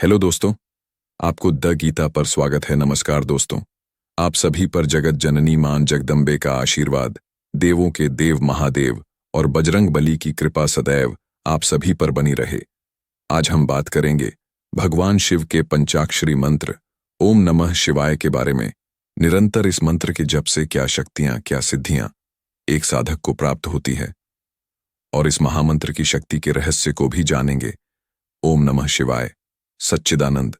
Hello दोस्तों, आपको the Gita पर स्वागत है। नमस्कार दोस्तों, आप सभी पर जगत जननी मां जगदम्बे का आशीर्वाद, देवों के देव महादेव और बजरंग बली की कृपा सदैव आप सभी पर बनी रहे। आज हम बात करेंगे भगवान शिव के पंचाक्षरी मंत्र ओम नमः शिवाय के बारे में। निरंतर इस मंत्र के जप से क्या शक्तियां, क्या सिद्धियां एक साधक को प्राप्त होती है, और इस महामंत्र की शक्ति के रहस्य को भी जानेंगे। ओम नमः शिवाय सच्चिदानंद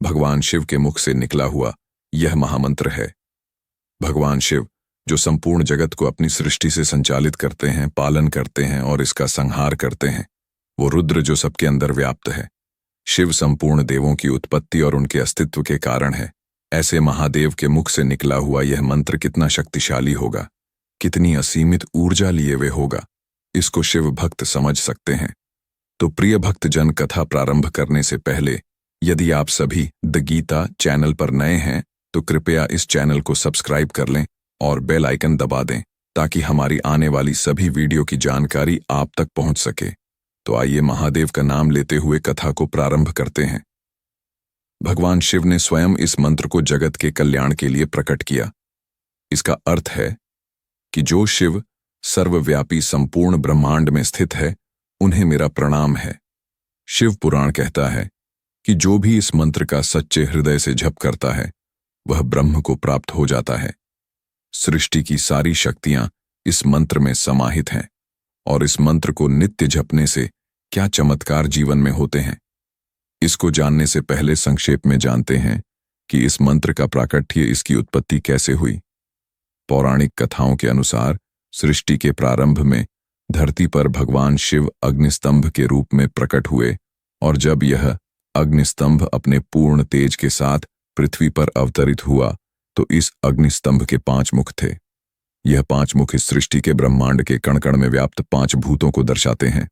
भगवान शिव के मुख से निकला हुआ यह महामंत्र है। भगवान शिव जो संपूर्ण जगत को अपनी सृष्टि से संचालित करते हैं, पालन करते हैं और इसका संहार करते हैं, वो रुद्र जो सबके अंदर व्याप्त है। शिव संपूर्ण देवों की उत्पत्ति और उनके अस्तित्व के कारण है। ऐसे महादेव के मुख से निकला हुआ यह मंत्र कितना शक्तिशाली होगा, कितनी असीमित ऊर्जा लिए हुए होगा, इसको शिव भक्त समझ सकते हैं। तो प्रिय भक्त जन, कथा प्रारंभ करने से पहले यदि आप सभी द गीता चैनल पर नए हैं तो कृपया इस चैनल को सब्सक्राइब कर लें और बेल आइकन दबा दें ताकि हमारी आने वाली सभी वीडियो की जानकारी आप तक पहुंच सके। तो आइए महादेव का नाम लेते हुए कथा को प्रारंभ करते हैं। भगवान शिव ने स्वयं इस मंत्र को जगत के कल्याण के लिए प्रकट किया। इसका अर्थ है कि जो शिव सर्वव्यापी संपूर्ण ब्रह्मांड में स्थित है, उन्हें मेरा प्रणाम है। शिव पुराण कहता है कि जो भी इस मंत्र का सच्चे हृदय से जप करता है वह ब्रह्म को प्राप्त हो जाता है। सृष्टि की सारी शक्तियां इस मंत्र में समाहित हैं, और इस मंत्र को नित्य जपने से क्या चमत्कार जीवन में होते हैं, इसको जानने से पहले संक्षेप में जानते हैं कि इस मंत्र का प्राकट्य, इसकी उत्पत्ति कैसे हुई। पौराणिक कथाओं के अनुसार सृष्टि के प्रारंभ में धरती पर भगवान शिव अग्निस्तंभ के रूप में प्रकट हुए, और जब यह अग्निस्तंभ अपने पूर्ण तेज के साथ पृथ्वी पर अवतरित हुआ तो इस अग्निस्तंभ के 5 मुख थे। यह 5 मुख इस सृष्टि के ब्रह्मांड के कण कण में व्याप्त 5 भूतों को दर्शाते हैं: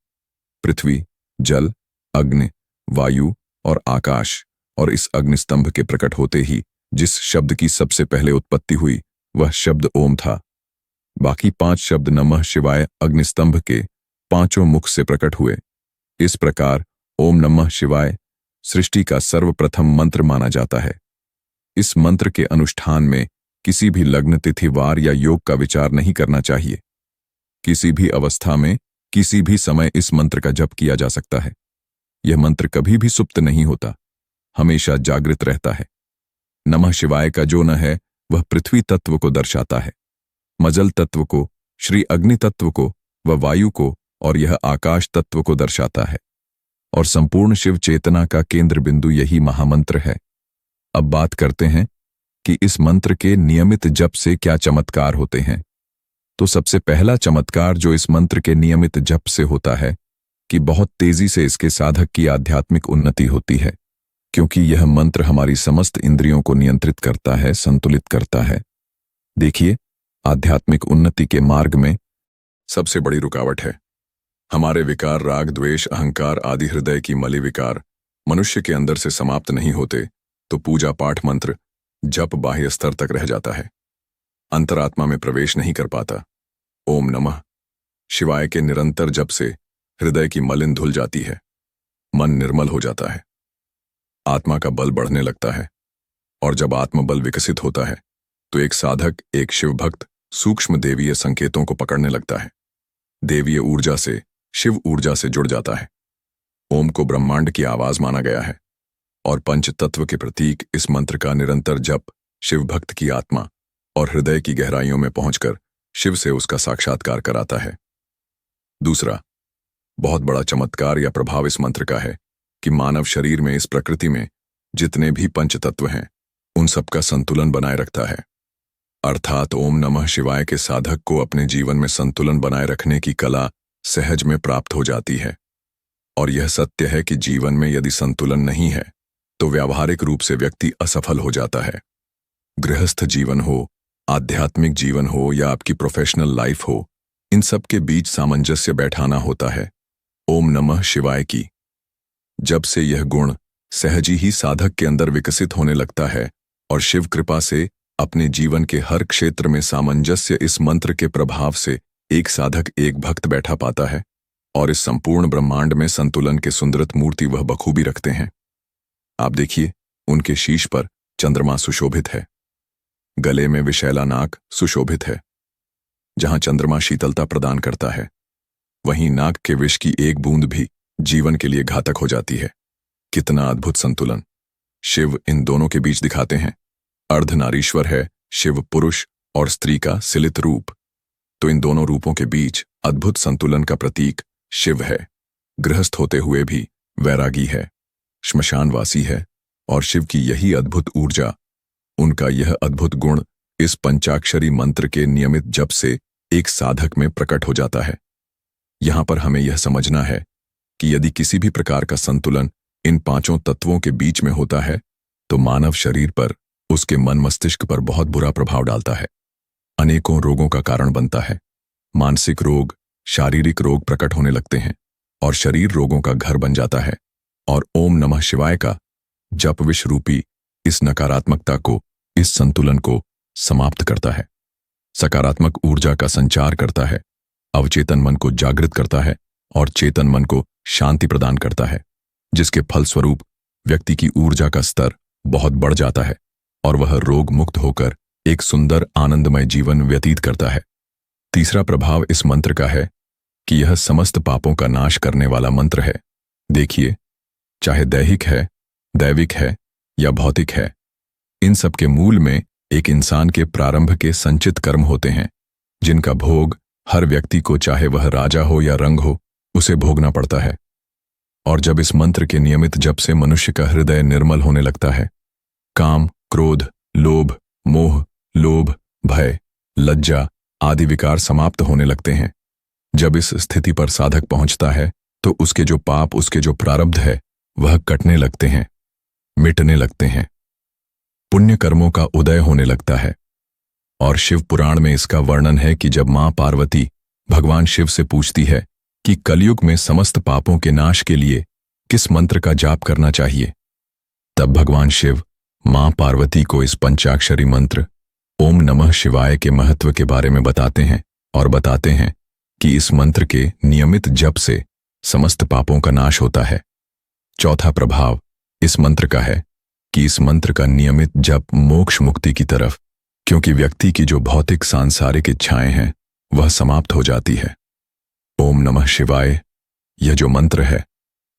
पृथ्वी, जल, अग्नि, वायु और आकाश। और इस अग्निस्तंभ के प्रकट होते ही जिस शब्द की सबसे पहले उत्पत्ति हुई वह शब्द ओम था। बाकी 5 शब्द नमः शिवाय अग्निस्तंभ के 5 मुख से प्रकट हुए। इस प्रकार ओम नमः शिवाय सृष्टि का सर्वप्रथम मंत्र माना जाता है। इस मंत्र के अनुष्ठान में किसी भी लग्न, तिथि, वार या योग का विचार नहीं करना चाहिए। किसी भी अवस्था में, किसी भी समय इस मंत्र का जप किया जा सकता है। यह मंत्र कभी भी सुप्त नहीं होता, हमेशा जागृत रहता है। नमः शिवाय का जो न है वह पृथ्वी तत्व को दर्शाता है, मजल तत्व को, श्री अग्नि तत्व को व वायु को, और यह आकाश तत्व को दर्शाता है। और संपूर्ण शिव चेतना का केंद्र बिंदु यही महामंत्र है। अब बात करते हैं कि इस मंत्र के नियमित जप से क्या चमत्कार होते हैं। तो सबसे पहला चमत्कार जो इस मंत्र के नियमित जप से होता है कि बहुत तेजी से इसके साधक की आध्यात्मिक उन्नति होती है, क्योंकि यह मंत्र हमारी समस्त इंद्रियों को नियंत्रित करता है, संतुलित करता है। देखिए, आध्यात्मिक उन्नति के मार्ग में सबसे बड़ी रुकावट है हमारे विकार, राग, द्वेष, अहंकार आदि हृदय की मलि विकार मनुष्य के अंदर से समाप्त नहीं होते तो पूजा पाठ मंत्र जप बाह्य स्तर तक रह जाता है, अंतरात्मा में प्रवेश नहीं कर पाता। ओम नमः शिवाय के निरंतर जप से हृदय की मलिन धुल जाती है, मन निर्मल हो जाता है, आत्मा का बल बढ़ने लगता है। और जब आत्मबल विकसित होता है तो एक साधक, एक शिव भक्त सूक्ष्म देवीय संकेतों को पकड़ने लगता है, देवीय ऊर्जा से, शिव ऊर्जा से जुड़ जाता है। ओम को ब्रह्मांड की आवाज माना गया है, और पंच तत्व के प्रतीक इस मंत्र का निरंतर जप शिव भक्त की आत्मा और हृदय की गहराइयों में पहुंचकर शिव से उसका साक्षात्कार कराता है। दूसरा बहुत बड़ा चमत्कार या प्रभाव इस मंत्र का है कि मानव शरीर में, इस प्रकृति में जितने भी पंच तत्व हैं उन सबका संतुलन बनाए रखता है। अर्थात ओम नमः शिवाय के साधक को अपने जीवन में संतुलन बनाए रखने की कला सहज में प्राप्त हो जाती है। और यह सत्य है कि जीवन में यदि संतुलन नहीं है तो व्यावहारिक रूप से व्यक्ति असफल हो जाता है। गृहस्थ जीवन हो, आध्यात्मिक जीवन हो या आपकी प्रोफेशनल लाइफ हो, इन सब के बीच सामंजस्य बैठाना होता है ओम नमः शिवाय की। जब से यह गुण सहज ही साधक के अंदर विकसित होने लगता है और शिव कृपा से अपने जीवन के हर क्षेत्र में सामंजस्य इस मंत्र के प्रभाव से एक साधक, एक भक्त बैठा पाता है, और इस संपूर्ण ब्रह्मांड में संतुलन के सुंदरत मूर्ति वह बखूबी रखते हैं। आप देखिए, उनके शीश पर चंद्रमा सुशोभित है। गले में विशैला नाग सुशोभित है। जहां चंद्रमा शीतलता प्रदान करता है, वहीं नाग के विष की एक बूंद भी जीवन के लिए घातक हो जाती है। कितना अद्भुत संतुलन शिव इन दोनों के बीच दिखाते हैं। अर्धनारीश्वर है शिव, पुरुष और स्त्री का सिलित रूप। तो इन दोनों रूपों के बीच अद्भुत संतुलन का प्रतीक शिव है। गृहस्थ होते हुए भी वैरागी है, श्मशानवासी है, और शिव की यही अद्भुत ऊर्जा, उनका यह अद्भुत गुण इस पंचाक्षरी मंत्र के नियमित जप से एक साधक में प्रकट हो जाता है। यहां पर हमें यह समझना है कि यदि किसी भी प्रकार का संतुलन इन पांचों तत्वों के बीच में होता है तो मानव शरीर पर, उसके मन मस्तिष्क पर बहुत बुरा प्रभाव डालता है, अनेकों रोगों का कारण बनता है। मानसिक रोग, शारीरिक रोग प्रकट होने लगते हैं और शरीर रोगों का घर बन जाता है। और ओम नमः शिवाय का जप विष रूपी इस नकारात्मकता को, इस संतुलन को समाप्त करता है, सकारात्मक ऊर्जा का संचार करता है, अवचेतन मन को जागृत करता है और चेतन मन को शांति प्रदान करता है, जिसके फलस्वरूप व्यक्ति की ऊर्जा का स्तर बहुत बढ़ जाता है और वह रोग मुक्त होकर एक सुंदर आनंदमय जीवन व्यतीत करता है। तीसरा प्रभाव इस मंत्र का है कि यह समस्त पापों का नाश करने वाला मंत्र है। देखिए, चाहे दैहिक है, दैविक है या भौतिक है, इन सब के मूल में एक इंसान के प्रारंभ के संचित कर्म होते हैं, जिनका भोग हर व्यक्ति को, चाहे वह राजा हो या रंग हो, उसे भोगना पड़ता है। और जब इस मंत्र के नियमित जप से मनुष्य का हृदय निर्मल होने लगता है, काम, क्रोध, लोभ, मोह, लोभ, भय, लज्जा आदि विकार समाप्त होने लगते हैं। जब इस स्थिति पर साधक पहुंचता है तो उसके जो पाप, उसके जो प्रारब्ध है, वह कटने लगते हैं, मिटने लगते हैं, पुण्य कर्मों का उदय होने लगता है। और शिव पुराण में इसका वर्णन है कि जब मां पार्वती भगवान शिव से पूछती है कि कलयुग में समस्त पापों के नाश के लिए किस मंत्र का जाप करना चाहिए, तब भगवान शिव मां पार्वती को इस पंचाक्षरी मंत्र ओम नमः शिवाय के महत्व के बारे में बताते हैं और बताते हैं कि इस मंत्र के नियमित जप से समस्त पापों का नाश होता है। चौथा प्रभाव इस मंत्र का है कि इस मंत्र का नियमित जप मोक्ष मुक्ति की तरफ, क्योंकि व्यक्ति की जो भौतिक सांसारिक इच्छाएं हैं वह समाप्त हो जाती है। ओम नमः शिवाय यह जो मंत्र है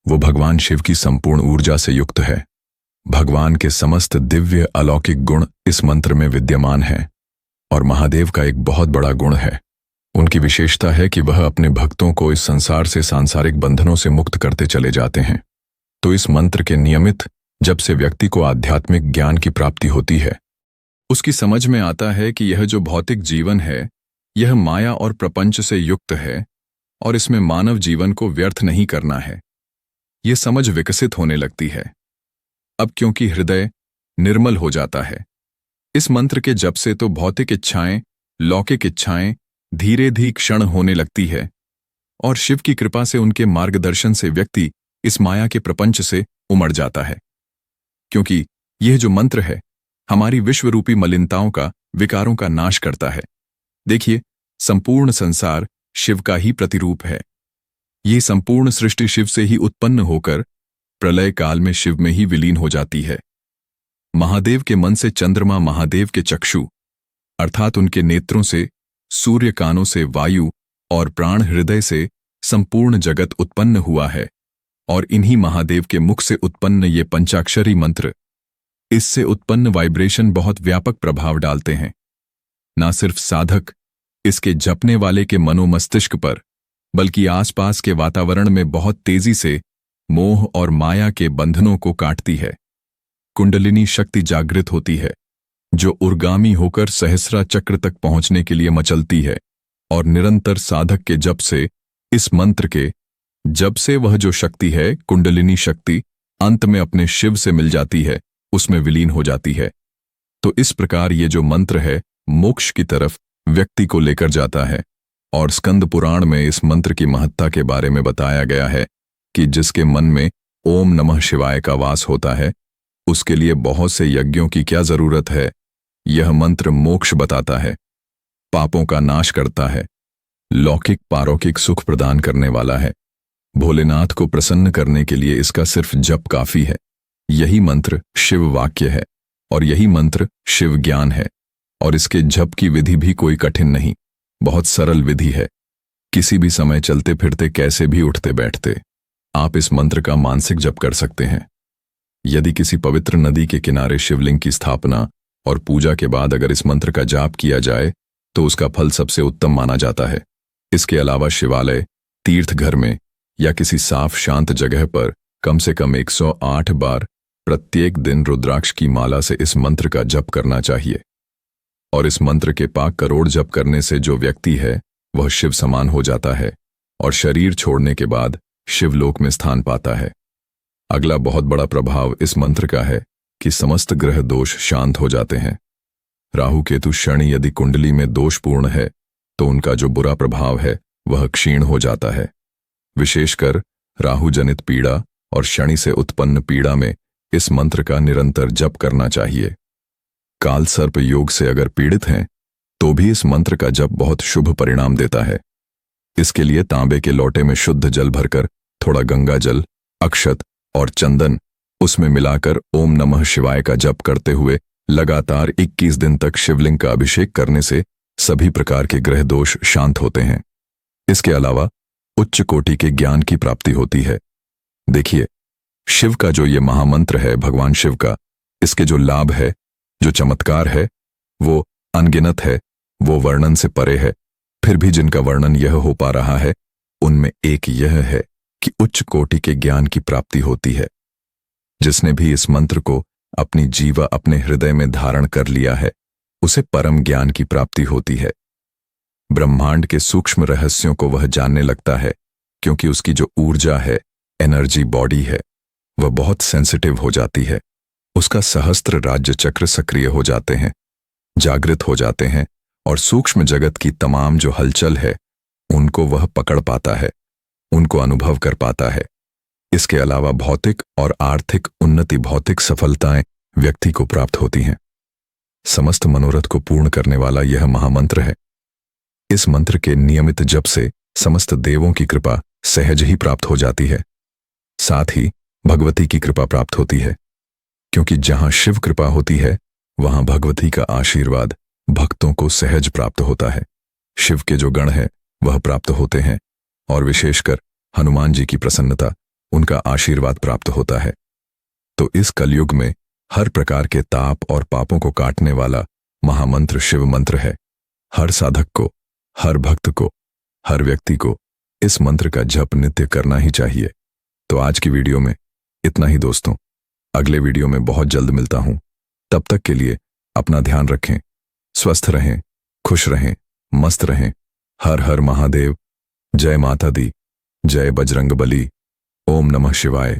वो भगवान शिव की संपूर्ण ऊर्जा से युक्त है। भगवान के समस्त दिव्य अलौकिक गुण इस मंत्र में विद्यमान हैं और महादेव का एक बहुत बड़ा गुण है। उनकी विशेषता है कि वह अपने भक्तों को इस संसार से सांसारिक बंधनों से मुक्त करते चले जाते हैं। तो इस मंत्र के नियमित जब से व्यक्ति को आध्यात्मिक ज्ञान की प्राप्ति होती है, उसकी समझ में आता है कि यह जो भौतिक जीवन है यह माया और प्रपंच से युक्त है और इसमें मानव जीवन को व्यर्थ नहीं करना है। यह समझ विकसित होने लगती है। अब क्योंकि हृदय निर्मल हो जाता है, इस मंत्र के जप से तो भौतिक इच्छाएं, लौकिक इच्छाएं धीरे धीरे क्षण होने लगती है और शिव की कृपा से, उनके मार्गदर्शन से व्यक्ति इस माया के प्रपंच से उमड़ जाता है। क्योंकि यह जो मंत्र है हमारी विश्वरूपी मलिनताओं का, विकारों का नाश करता है। देखिए, संपूर्ण संसार शिव का ही प्रतिरूप है। ये संपूर्ण सृष्टि शिव से ही उत्पन्न होकर प्रलय काल में शिव में ही विलीन हो जाती है। महादेव के मन से चंद्रमा, महादेव के चक्षु अर्थात उनके नेत्रों से, सूर्य कानों से वायु और प्राण हृदय से संपूर्ण जगत उत्पन्न हुआ है और इन्हीं महादेव के मुख से उत्पन्न ये पंचाक्षरी मंत्र, इससे उत्पन्न वाइब्रेशन बहुत व्यापक प्रभाव डालते हैं। ना सिर्फ साधक, इसके जपने वाले के मनोमस्तिष्क पर, बल्कि आसपास के वातावरण में बहुत तेजी से मोह और माया के बंधनों को काटती है। कुंडलिनी शक्ति जागृत होती है जो उर्गामी होकर सहस्रा चक्र तक पहुंचने के लिए मचलती है और निरंतर साधक के जप से, इस मंत्र के जब से वह जो शक्ति है, कुंडलिनी शक्ति, अंत में अपने शिव से मिल जाती है, उसमें विलीन हो जाती है। तो इस प्रकार ये जो मंत्र है मोक्ष की तरफ व्यक्ति को लेकर जाता है। और स्कंद पुराण में इस मंत्र की महत्ता के बारे में बताया गया है कि जिसके मन में ओम नमः शिवाय का वास होता है उसके लिए बहुत से यज्ञों की क्या जरूरत है। यह मंत्र मोक्ष बताता है, पापों का नाश करता है, लौकिक पारौकिक सुख प्रदान करने वाला है। भोलेनाथ को प्रसन्न करने के लिए इसका सिर्फ जप काफी है। यही मंत्र शिव वाक्य है और यही मंत्र शिव ज्ञान है। और इसके जप की विधि भी कोई कठिन नहीं, बहुत सरल विधि है। किसी भी समय चलते फिरते कैसे भी उठते बैठते आप इस मंत्र का मानसिक जप कर सकते हैं। यदि किसी पवित्र नदी के किनारे शिवलिंग की स्थापना और पूजा के बाद अगर इस मंत्र का जाप किया जाए तो उसका फल सबसे उत्तम माना जाता है। इसके अलावा शिवालय, तीर्थ घर में या किसी साफ शांत जगह पर कम से कम 108 बार प्रत्येक दिन रुद्राक्ष की माला से इस मंत्र का जप करना चाहिए। और इस मंत्र के पाक करोड़ जप करने से जो व्यक्ति है वह शिव समान हो जाता है और शरीर छोड़ने के बाद शिवलोक में स्थान पाता है। अगला बहुत बड़ा प्रभाव इस मंत्र का है कि समस्त ग्रह दोष शांत हो जाते हैं। राहु केतु शनि यदि कुंडली में दोषपूर्ण है तो उनका जो बुरा प्रभाव है वह क्षीण हो जाता है। विशेषकर राहु जनित पीड़ा और शनि से उत्पन्न पीड़ा में इस मंत्र का निरंतर जप करना चाहिए। काल सर्प योग से अगर पीड़ित हैं तो भी इस मंत्र का जप बहुत शुभ परिणाम देता है। इसके लिए तांबे के लोटे में शुद्ध जल भरकर थोड़ा गंगा जल, अक्षत और चंदन उसमें मिलाकर ओम नमः शिवाय का जप करते हुए लगातार 21 दिन तक शिवलिंग का अभिषेक करने से सभी प्रकार के ग्रह दोष शांत होते हैं। इसके अलावा उच्च कोटि के ज्ञान की प्राप्ति होती है। देखिए, शिव का जो ये महामंत्र है, भगवान शिव का, इसके जो लाभ है, जो चमत्कार है, वो अनगिनत है, वो वर्णन से परे है। फिर भी जिनका वर्णन यह हो पा रहा है उनमें एक यह है कि उच्च कोटि के ज्ञान की प्राप्ति होती है। जिसने भी इस मंत्र को अपनी जीवा अपने हृदय में धारण कर लिया है उसे परम ज्ञान की प्राप्ति होती है। ब्रह्मांड के सूक्ष्म रहस्यों को वह जानने लगता है क्योंकि उसकी जो ऊर्जा है, एनर्जी बॉडी है, वह बहुत सेंसिटिव हो जाती है। उसका सहस्त्र राज्य चक्र सक्रिय हो जाते हैं, जागृत हो जाते हैं और सूक्ष्म जगत की तमाम जो हलचल है उनको वह पकड़ पाता है, उनको अनुभव कर पाता है। इसके अलावा भौतिक और आर्थिक उन्नति, भौतिक सफलताएं व्यक्ति को प्राप्त होती हैं। समस्त मनोरथ को पूर्ण करने वाला यह महामंत्र है। इस मंत्र के नियमित जप से समस्त देवों की कृपा सहज ही प्राप्त हो जाती है। साथ ही भगवती की कृपा प्राप्त होती है, क्योंकि जहां शिव कृपा होती है वहां भगवती का आशीर्वाद भक्तों को सहज प्राप्त होता है। शिव के जो गण हैं वह प्राप्त होते हैं और विशेषकर हनुमान जी की प्रसन्नता, उनका आशीर्वाद प्राप्त होता है। तो इस कलयुग में हर प्रकार के ताप और पापों को काटने वाला महामंत्र शिव मंत्र है। हर साधक को, हर भक्त को, हर व्यक्ति को इस मंत्र का जप नित्य करना ही चाहिए। तो आज की वीडियो में इतना ही दोस्तों। अगले वीडियो में बहुत जल्द मिलता हूं। तब तक के लिए अपना ध्यान रखें, स्वस्थ रहें, खुश रहें, मस्त रहें। हर हर महादेव। जय माता दी, जय बजरंग बली। ओम नमः शिवाय।